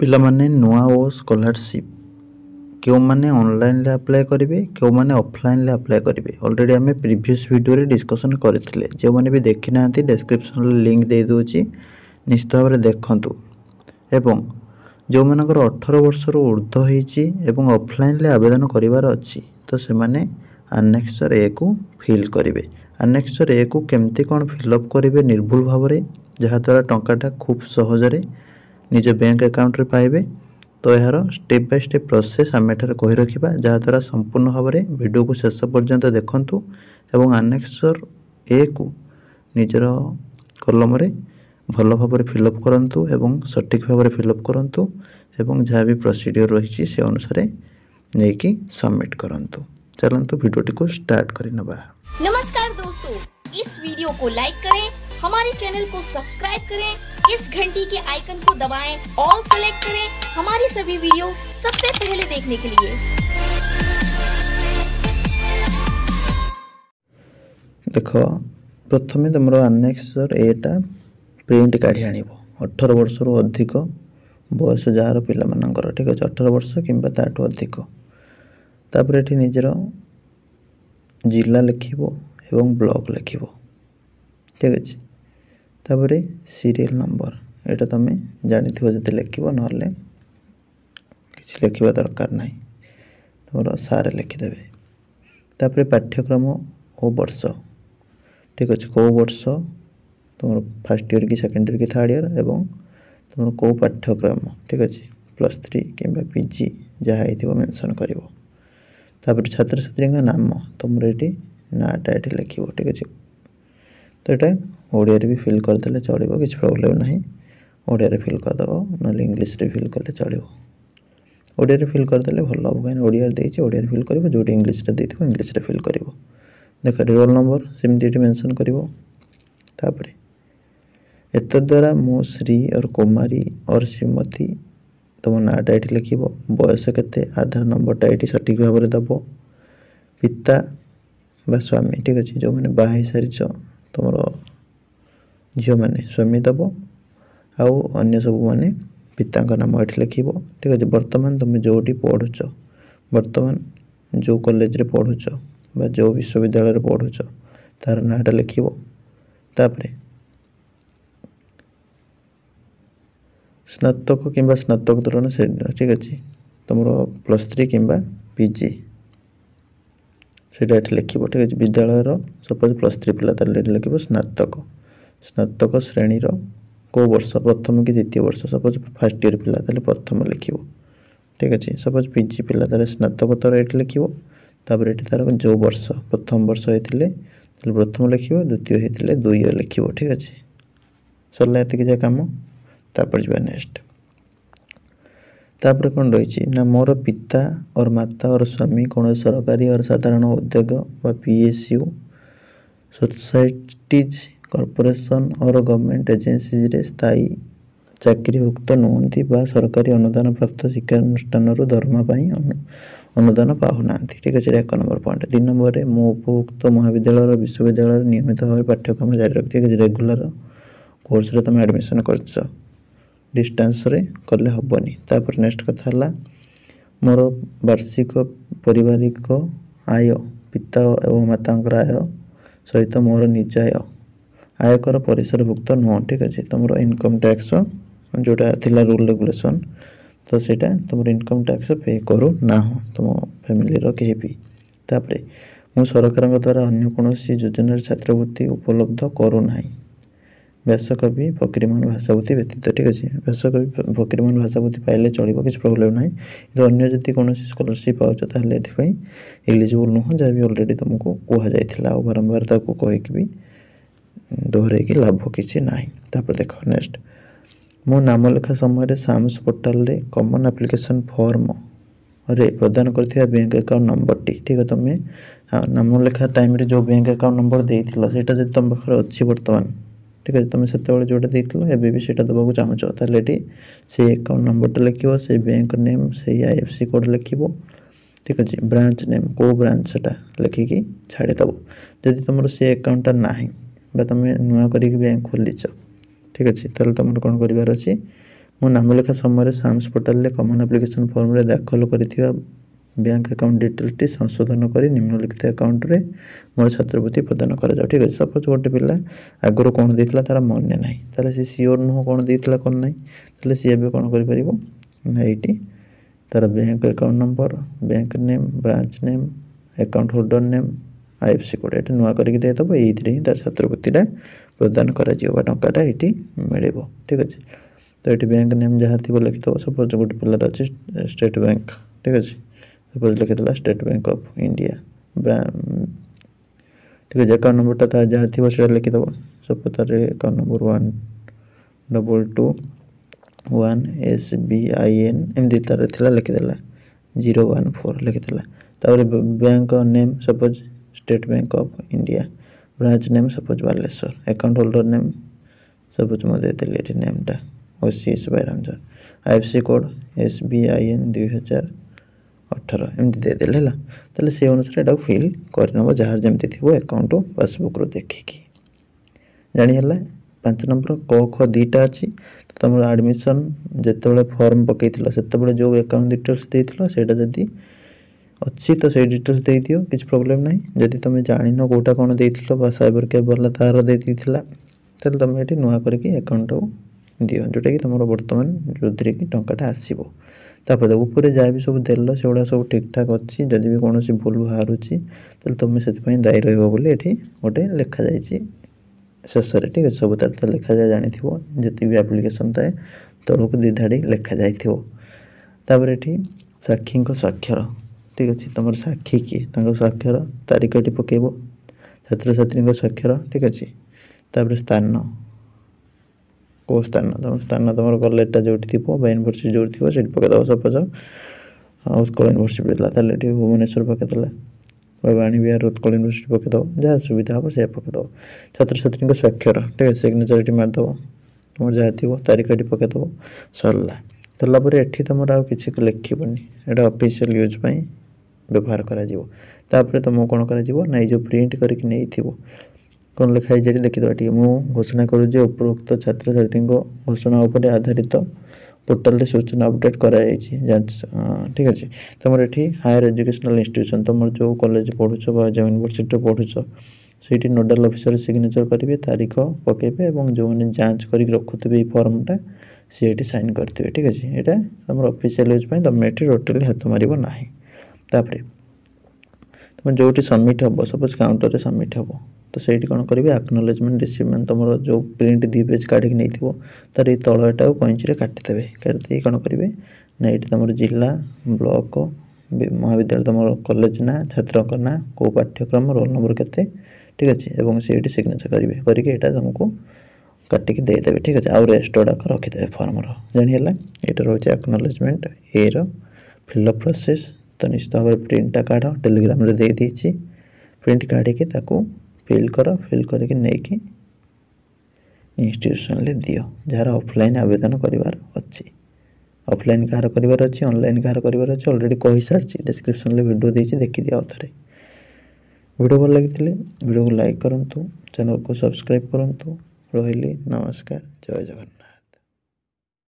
ପିଲାମାନେ ନୂଆ ଓ ସ୍କଲାରସିପ୍ କେଉଁମାନେ ଅନଲାଇନ୍ରେ ଆପ୍ଲାଏ କରିବେ କେଉଁମାନେ ଅଫଲାଇନ୍ରେ ଆପ୍ଲାଏ କରିବେ ଅଲରେଡ଼ି ଆମେ ପ୍ରିଭିୟସ୍ ଭିଡ଼ିଓରେ ଡିସ୍କସନ୍ କରିଥିଲେ। ଯେଉଁମାନେ ବି ଦେଖିନାହାନ୍ତି ଡେସ୍କ୍ରିପ୍ସନ୍ରେ ଲିଙ୍କ୍ ଦେଇଦେଉଛି, ନିଶ୍ଚିତ ଭାବରେ ଦେଖନ୍ତୁ। ଏବଂ ଯେଉଁମାନଙ୍କର 18 ବର୍ଷରୁ ଉର୍ଦ୍ଧ୍ୱ ହେଇଛି ଏବଂ ଅଫଲାଇନ୍ରେ ଆବେଦନ କରିବାର ଅଛି ତ ସେମାନେ ଆନେକ୍ସର ଏକୁ ଫିଲ୍ କରିବେ। ଆନେକ୍ସର ଏକୁ କେମିତି କ'ଣ ଫିଲ୍ଅପ୍ କରିବେ ନିର୍ଭୁଲ ଭାବରେ, ଯାହାଦ୍ୱାରା ଟଙ୍କାଟା ଖୁବ୍ ସହଜରେ ନିଜ ବ୍ୟାଙ୍କ ଆକାଉଣ୍ଟରେ ପାଇବେ। ତ ଏହାର ଷ୍ଟେପ୍ ବାଇ ଷ୍ଟେପ୍ ପ୍ରୋସେସ୍ ଆମେ ଏଠାରେ କହି ରଖିବା, ଯାହାଦ୍ୱାରା ସମ୍ପୂର୍ଣ୍ଣ ଭାବରେ ଭିଡ଼ିଓକୁ ଶେଷ ପର୍ଯ୍ୟନ୍ତ ଦେଖନ୍ତୁ ଏବଂ ଆନେକ୍ସର ଏକୁ ନିଜର କଲମରେ ଭଲ ଭାବରେ ଫିଲ୍ଅପ୍ କରନ୍ତୁ ଏବଂ ସଠିକ୍ ଭାବରେ ଫିଲ୍ଅପ୍ କରନ୍ତୁ ଏବଂ ଯାହା ବି ପ୍ରୋସିଡ଼ିଓର ରହିଛି ସେ ଅନୁସାରେ ନେଇକି ସବମିଟ୍ କରନ୍ତୁ। चलନ୍ତୁ वीडियो को स्टार्ट करें। नमस्कार दोस्तों, इस वीडियो को लाइक करें, हमारे चैनल को सब्सक्राइब करें, इस घंटी के आइकन को दबाएं, ऑल सेलेक्ट करें हमारी सभी वीडियो सबसे पहले देखने के लिए। देखो प्रथमे तुम आनेक्सर एटा प्रिंट काढ़ी आनिब 18 वर्ष रु अधिक बयस जार पिला मानकर, ठीक अच्छे 18 वर्ष किंबा ताठू अधिक। तापर एठी निजर जिला लिखिबो एवं ब्लॉक लिखिबो, ठीक अच्छे। तापर सीरियल नंबर एटा तुम जानिथिबो जदि लिखिबो, नहले किछि लिखिबा दरकार नाही, तुमर सारे लिखिदेबे। तापर पाठ्यक्रम ओ वर्ष, ठीक अच्छे, को वर्ष तुम फर्स्ट ईयर कि सेकेंड ईयर कि थर्ड ईयर एवं तुम को पाठ्यक्रम, ठीक अच्छे, +3 किंबा पीजी जहाँ हो मेंशन करिवो। तापर छात्र छात्री का नाम तुम ये नाटा ये लिख, ठीक अच्छे। तो ये ओडिया भी फिल करदे चलो, किसी प्रोब्लेम ना। ओडिया फिल करदेव ना इंग्लीश फिल कले चलो। ओडिया फिल करदे भल हम, कहीं ओडिया देती ओडिया फिल कर, जो इंग्लीश इंग्लीश फिल कर। देख रोल नंबर सेमती मेंशन कर। एत द्वारा मो श्री और कुमारी और श्रीमती तुम नाटा ये लिख, बयस केते, आधार नंबरटा ये सठिक भाव में दब, पिता बा स्वामी, ठीक अच्छे, जो मैंने बाहर सारी तुम झील मैंने स्वामी दब, आउ अन्य सब माने पिता नाम ये लिख, ठीक अच्छे। बर्तमान तुम जो पढ़ुच, बर्तमान जो कॉलेज रे पढ़ुच बा जो विश्वविद्यालय पढ़ुच तार नाटा लिख। तापर स्नातक किंबा स्नातकोत्तर श्रेणी, ठीक अच्छे, तुम +3 किंबा पीजी से लिख, ठीक अच्छे। विद्यालय सपोज +3 पिला लिख स्नातक, स्नातक श्रेणी को वर्ष प्रथम कि द्वितीय वर्ष, सपोज फर्स्ट ईयर पिला प्रथम लिख, ठीक अच्छे। सपोज पीजी पिला स्नातकोत्तर ये लिख। तापर ये तार जो वर्ष प्रथम वर्ष होते प्रथम लिख, द्वितीय होते 2 ईयर लिख, ठीक अच्छे। सरला ये कम। तापर जा नेक्स्ट, तापर कौन रही ना, मोर पिता और माता और स्वामी कौन सरकारी और साधारण उद्योग व PSU, सोसाइटीज, कॉर्पोरेशन और गवर्नमेंट एजेंसीज रे स्थायी चाकरीभुक्त नुहति बा सरकारी अनुदान प्राप्त शिक्षानुष्ठान दरमा अनुदान पाऊना, ठीक अच्छे। 1 नंबर पॉइंट। 2 नंबर मो उपभुक्त महाविद्यालय और विश्वविद्यालय नियमित भाव पाठ्यक्रम जारी रख, ठीक है, रेगुलर कोर्स रे तुम एडमिशन कर, डिस्टेंस रे कले हेनी। तापर नेक्स्ट कथा है मोर वार्षिक पारिवारिक आय, पिता एवं माता आय सहित मोर निज आयकर परिसरभुक्त नुह, ठीक अच्छे। तुम इनकम टैक्स जोटा थिला रूल रेगुलेशन, तो सेटा तुम इनकम टैक्स पे करू ना तुम फैमिली कहीं भी। तापर मु सरकार द्वारा अन्य कौन योजन छात्रवृत्ति उपलब्ध करूना, व्यासकवि फकीरमोहन भाषाभूति व्यतीत, ठीक अच्छे। व्यासकवि फकीरमोहन भाषाभूति पाइले चलो, किसी प्रोब्लेम ना। तो अन्य जदि कौन स्कॉलरशिप पाच ये एलिजिबल नुह, जहाँ भी अलरेडी तुमको कहुला, बारंबार कहीकि भी दोहराई लाभ किसी ना। तापर देख नेक्स्ट, मो नाम लेखा समय साम्स पोर्टाल रे कॉमन एप्लिकेशन फॉर्म रे प्रदान करथिबा बैंक अकाउंट नंबर टी, ठीक है। तुम नाम लेखा टाइम रे जो बैंक अकाउंट नंबर देइथिलो सेटा जदि तुम पाखरे अछि वर्तमान, ठीक है, तुम से जोटा देख एबे भी सेटा दबाक चाहूच, ताले से अकाउंट नंबरटा लिख, से बैंक नेम, से IFSC कोड लिख, ठीक अच्छे। ब्रांच नेम को ब्रांच सेटा लिखिकी छाड़ीदेव। जदि तुम से अकाउंटा ना तुम नुआ कर बैंक खोलीच, ठीक अच्छे, तुम कौन करार अच्छी मो नामलेखा समय साम्स पोर्टाल कमन एप्लिकेशन फॉर्म रे दाखल करिथिबा बैंक अकाउंट डिटेल्स टी संशोधन करी निम्नलिखित अकाउंट रे मोर छात्रवृत्ति प्रदान कर जाओ। ठीक है, सपोज गोटे पिला आगुरी कौन देइथिला तार मन नाही, ताले सी सियोर नुह कौन देइथिला कौन नाही, ताले सी एबे कौन करि परिबो ना एटी तार bank account number, bank name, branch name, account holder name, IFSC code एटा नुआ करिक दे तबो एइथिरे ही तार छात्रवृत्तिटा प्रदान करा जियो बा टंकाटा एटी मिलेबो। ठीक अछि, तो ये बैंक नेम जहाँ थी लिखि दब। सपोज गोटे पिलार अच्छे स्टेट बैंक, ठीक अच्छे, सपोज लिखी स्टेट बैंक ऑफ इंडिया, ठीक है। अकाउंट नंबर टा जहाँ थी से लिखिदब। सपोज तार अकाउंट नंबर 122 SBIN एमती तार थी लिखिदेला 014 लिखिदेला। तापर bank name suppose state bank of India, branch name suppose Baleshwar, account holder name suppose मैं देदेली नेमटा OCS बायरंजन, आईएफएससी कोड SBIN 2018 एमती देदेले है। ताले से अनुसार एटा फिल करनबो जहाँ जमती थी अकाउंट पासबुक रो देखिकी जानी है। 5 नंबर क ख दुईटा अच्छी, तो तुम एडमिशन जिते फॉर्म पकईथिल से जो अकाउंट डिटेल्स देथिल सेटा जदी अच्छी तो से डिटेल्स दे दियो, किसी प्रॉब्लम नहीं। जदि तुम जानिन कोटा कौन देथिल बा साइबर कैफ वाला तार देथिला ताले तुम एटी नुआ करके अकाउंट दियो जोटा कि तुम बर्तमान जो कि टंकाटा आसो। तापर ऊपर जहाँ भी सब देल से गुड़ा सब ठीक ठाक अच्छी, जदि भी कौन भूल बाहर तुम से दायी रही गोटे लिखा जाए शेष में। ठीक है, सब तार लिखा जाए जानी जी भी एप्लिकेशन थाए तौक 2 धाड़ी लिखा जापर ये साक्षी स्वाक्षर। ठीक अच्छे, तुम साक्षी किए स्वाक्षर तारीख ये पकेब, छात्र छात्री स्वाक्षर। ठीक अच्छे, तापर स्थान को स्थान तुम स्थान तुम कॉलेजटा जो थी यूनिवर्सिटी जो थी से पकईद। सपोज उत्कल यूनिवर्सिटी ये भुवनेश्वर पकईदेला, बाणी विहार उत्कल यूनिवर्सिटी पकईद, जहाँ सुविधा हम से पकईद। छात्र छात्री स्वाक्षर, ठीक है, सिग्नेचर ये मारदेव, तुम जहाँ थी तारीख ये पकईद सरला। सरलापर ये तुम आ कि लिखबनी, यहाँ ऑफिशियल यूज व्यवहार कर तुम कौन कर जो प्रिंट करके नहीं थी कौन लिखाई देखीद टे मु घोषणा करुचे उपरोक्त छात्र छात्री घोषणा उपर आधारित पोर्टाल रे सूचना अपडेट कराई। ठीक अच्छे, तुम ये हायर एजुकेशनल इंस्टीट्यूशन तुम जो कॉलेज पढ़ुच जो यूनिवर्सिटी पढ़ुच से नोडाल ऑफिसर सिग्नेचर करेंगे, तारीख पकेबे और जो मैंने जांच कर रखुवे फॉर्मटा सी साइन करेंगे। ठीक अच्छे, यहाँ तुम ऑफिशियल यूज तुम ये टोटाली हाथ मार ना। तापर तुम जो सबमिट हम सपोज काउंटर सबमिट हम तो से कौन करेंगे एक्नोलेजमेंट रिसीव मैं तुम जो प्रिंट 2 पेज काढ़ नहीं थो तार ये तलटा कैंची काटिदेवे। काटि कौन करेंगे ना ये तुम जिला ब्लॉक महाविद्यालय तुम कॉलेज ना छात्र ना कौ पाठ्यक्रम रोल नंबर केते। ठीक अच्छे, और से सिग्नेचर करेंगे करके तुमको काटिक देदेवे। ठीक अच्छे, आउ रेस्ट गुड़ाक रखिदे फॉर्मर जानीला। ये रोचे एक्नोलेजमेंट ए फिलअप प्रोसेस। तो निश्चित भाव में प्रिंटा काढ़ टेलीग्राम रे दे देछि, प्रिंट काढ़ी फिल कर, फिल करके नहीं इंस्टीट्यूशन ले दियो जार ऑफलाइन आवेदन करिवार अच्छी। ऑफलाइन कहार करिवार अच्छी, ऑनलाइन कहार करिवार अच्छी ऑलरेडी कहि सारछि, डिस्क्रिप्शन ले वीडियो देछि देखि दिया थरे। वीडियो भल लगी वीडियो को लाइक करंतु, चैनल को सब्सक्राइब करंतु। रहिली नमस्कार, जय जगन्नाथ।